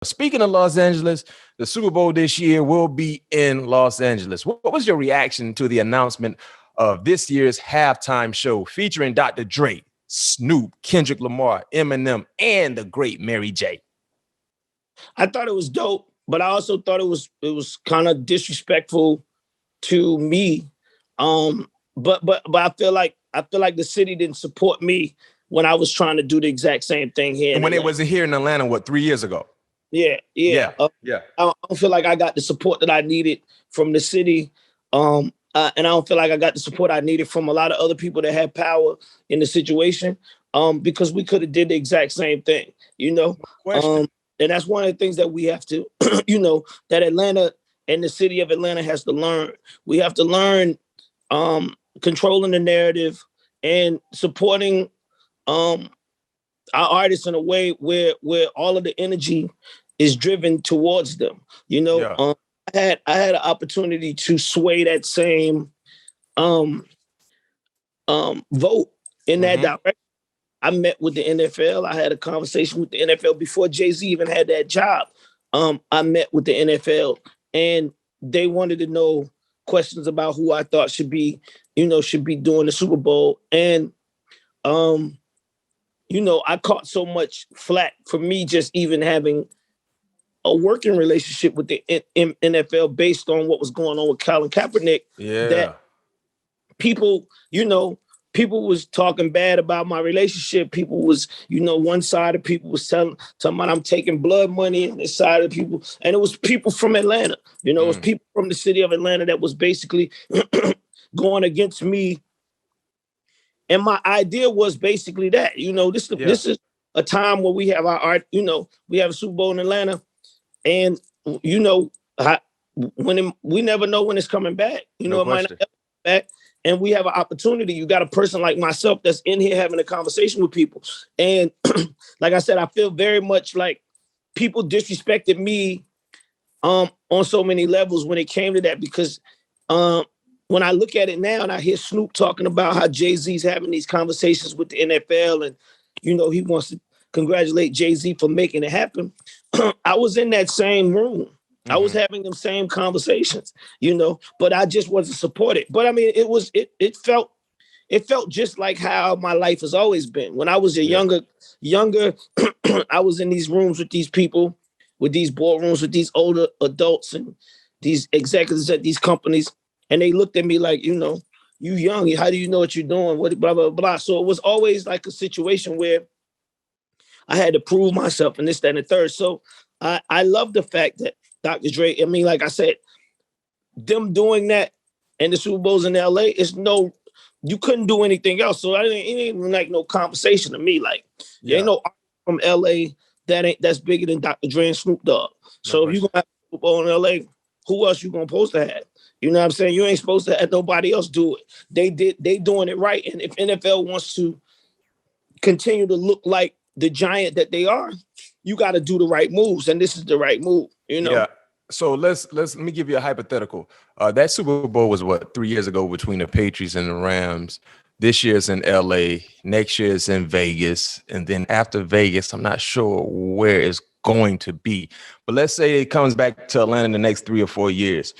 Speaking of Los Angeles, the Super Bowl this year will be in Los Angeles. What was your reaction to the announcement of this year's halftime show featuring Dr. Dre, Snoop, Kendrick Lamar, Eminem, and the great Mary J? I thought it was dope, but I also thought it was kind of disrespectful to me. But I feel like the city didn't support me when I was trying to do the exact same thing here. And when it wasn't here in Atlanta, 3 years ago? Yeah. Yeah. I don't feel like I got the support that I needed from the city. And I don't feel like I got the support I needed from a lot of other people that had power in the situation. Because we could have did the exact same thing, And that's one of the things that we have to, that Atlanta and the city of Atlanta has to learn. We have to learn controlling the narrative and supporting our artists in a way where all of the energy is driven towards them. I had an opportunity to sway that same vote in that direction. I met with the NFL. I had a conversation with the NFL before Jay-Z even had that job. I met with the NFL and they wanted to know questions about who I thought should be doing the Super Bowl. And I caught so much flack for me just even having a working relationship with the NFL based on what was going on with Colin Kaepernick. Yeah. That people was talking bad about my relationship. People was, one side of people was talking about I'm taking blood money, and this side of people, and it was people from Atlanta. It was people from the city of Atlanta that was basically going against me. And my idea was basically that, this is a time where we have our art, we have a Super Bowl in Atlanta. And we never know when it's coming back. It might not come back. And we have an opportunity. You got a person like myself that's in here having a conversation with people. And like I said, I feel very much like people disrespected me on so many levels when it came to that, because when I look at it now and I hear Snoop talking about how Jay-Z's having these conversations with the NFL and, he wants to congratulate Jay-Z for making it happen. I was in that same room. I was having them same conversations, but I just wasn't supported. But I mean, it felt just like how my life has always been. When I was a younger, I was in these rooms with these people, with these boardrooms, with these older adults and these executives at these companies. And they looked at me like, you young, how do you know what you're doing? What, blah, blah, blah. So it was always like a situation where I had to prove myself and this, that, and the third. So I love the fact that Dr. Dre, I mean, like I said, them doing that and the Super Bowls in LA, you couldn't do anything else. So it ain't even like no conversation to me. Like, there ain't no from LA that's bigger than Dr. Dre and Snoop Dogg. So if you're going to have a Super Bowl in LA, who else you going to supposed to have? You know what I'm saying? You ain't supposed to have nobody else do it. They doing it right. And if NFL wants to continue to look like the giant that they are, you got to do the right moves. And this is the right move, Yeah. So let me give you a hypothetical. That Super Bowl was 3 years ago between the Patriots and the Rams. This year's in LA. Next year is in Vegas. And then after Vegas, I'm not sure where it's going to be. But let's say it comes back to Atlanta in the next 3 or 4 years.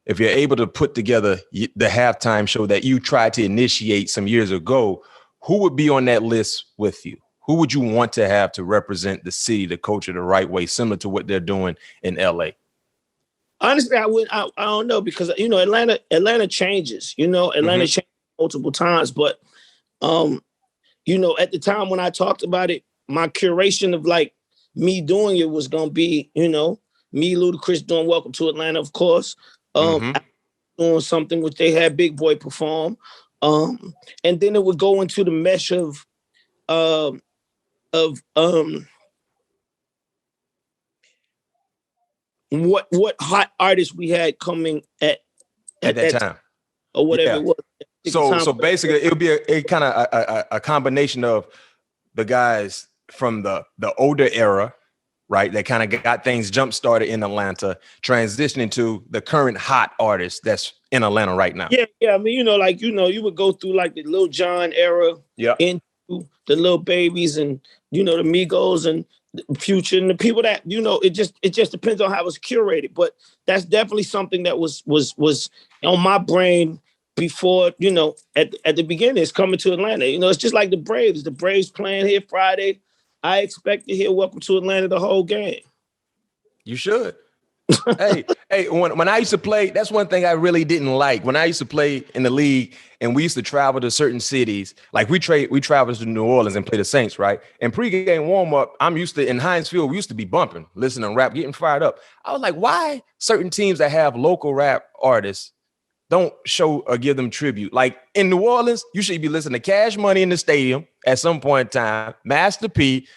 If you're able to put together the halftime show that you tried to initiate some years ago, who would be on that list with you? Who would you want to have to represent the city, the culture, the right way, similar to what they're doing in LA? Honestly, I don't know, because Atlanta changes. Atlanta changed multiple times, but at the time when I talked about it, my curation of like me doing it was gonna be, me, Ludacris doing "Welcome to Atlanta," of course, doing something which they had Big Boy perform, and then it would go into the mesh of what hot artists we had coming at that time or whatever it was. So basically it would be a kind of a combination of the guys from the older era, right? That kind of got things jump started in Atlanta, transitioning to the current hot artist that's in Atlanta right now. Yeah. I mean, you would go through like the Lil Jon era into the Lil Babies and, the Migos and Future and the people that, it just depends on how it's curated. But that's definitely something that was on my brain before, at the beginning. It's coming to Atlanta. It's just like the Braves. The Braves playing here Friday. I expect to hear Welcome to Atlanta the whole game. You should. hey, when I used to play, that's one thing I really didn't like. When I used to play in the league and we used to travel to certain cities, like we traveled to New Orleans and play the Saints, right? And pregame warm-up, I'm used to, in Heinz Field, we used to be bumping, listening to rap, getting fired up. I was like, why certain teams that have local rap artists don't show or give them tribute? Like in New Orleans, you should be listening to Cash Money in the stadium at some point in time, Master P,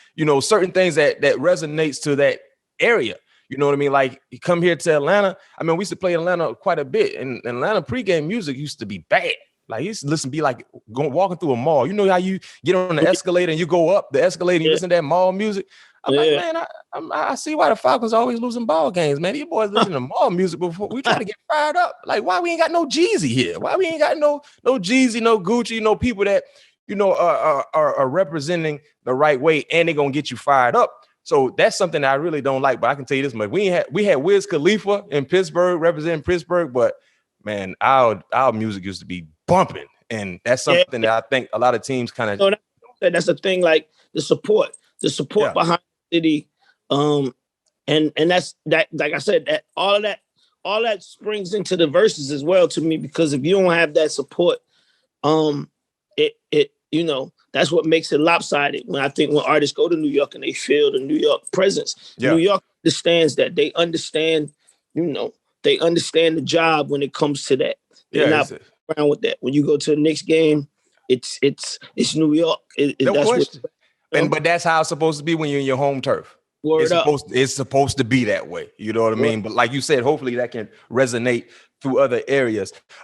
certain things that resonates to that area. You know what I mean? Like, you come here to Atlanta. I mean, we used to play in Atlanta quite a bit. And Atlanta pregame music used to be bad. Like, you used to listen, be like walking through a mall. You know how you get on the escalator and you go up the escalator and you listen to that mall music? I'm like, man, I see why the Falcons are always losing ball games, man. These boys listen to mall music before we try to get fired up. Like, why we ain't got no Jeezy here? Why we ain't got no Jeezy, no Gucci, people that, are representing the right way and they're going to get you fired up. So that's something that I really don't like, but I can tell you this much. We had Wiz Khalifa in Pittsburgh, representing Pittsburgh, but man, our music used to be bumping. And that's something that I think a lot of teams kind of that's the thing, like the support behind the city. And that's that, like I said, that all that springs into the verses as well to me, because if you don't have that support, that's what makes it lopsided. When artists go to New York and they feel the New York presence, New York understands that. They understand, they understand the job when it comes to that. They're not around with that. When you go to the next game, it's New York. No question. But that's how it's supposed to be when you're in your home turf. It's supposed to be that way. You know what I mean? But like you said, hopefully that can resonate through other areas.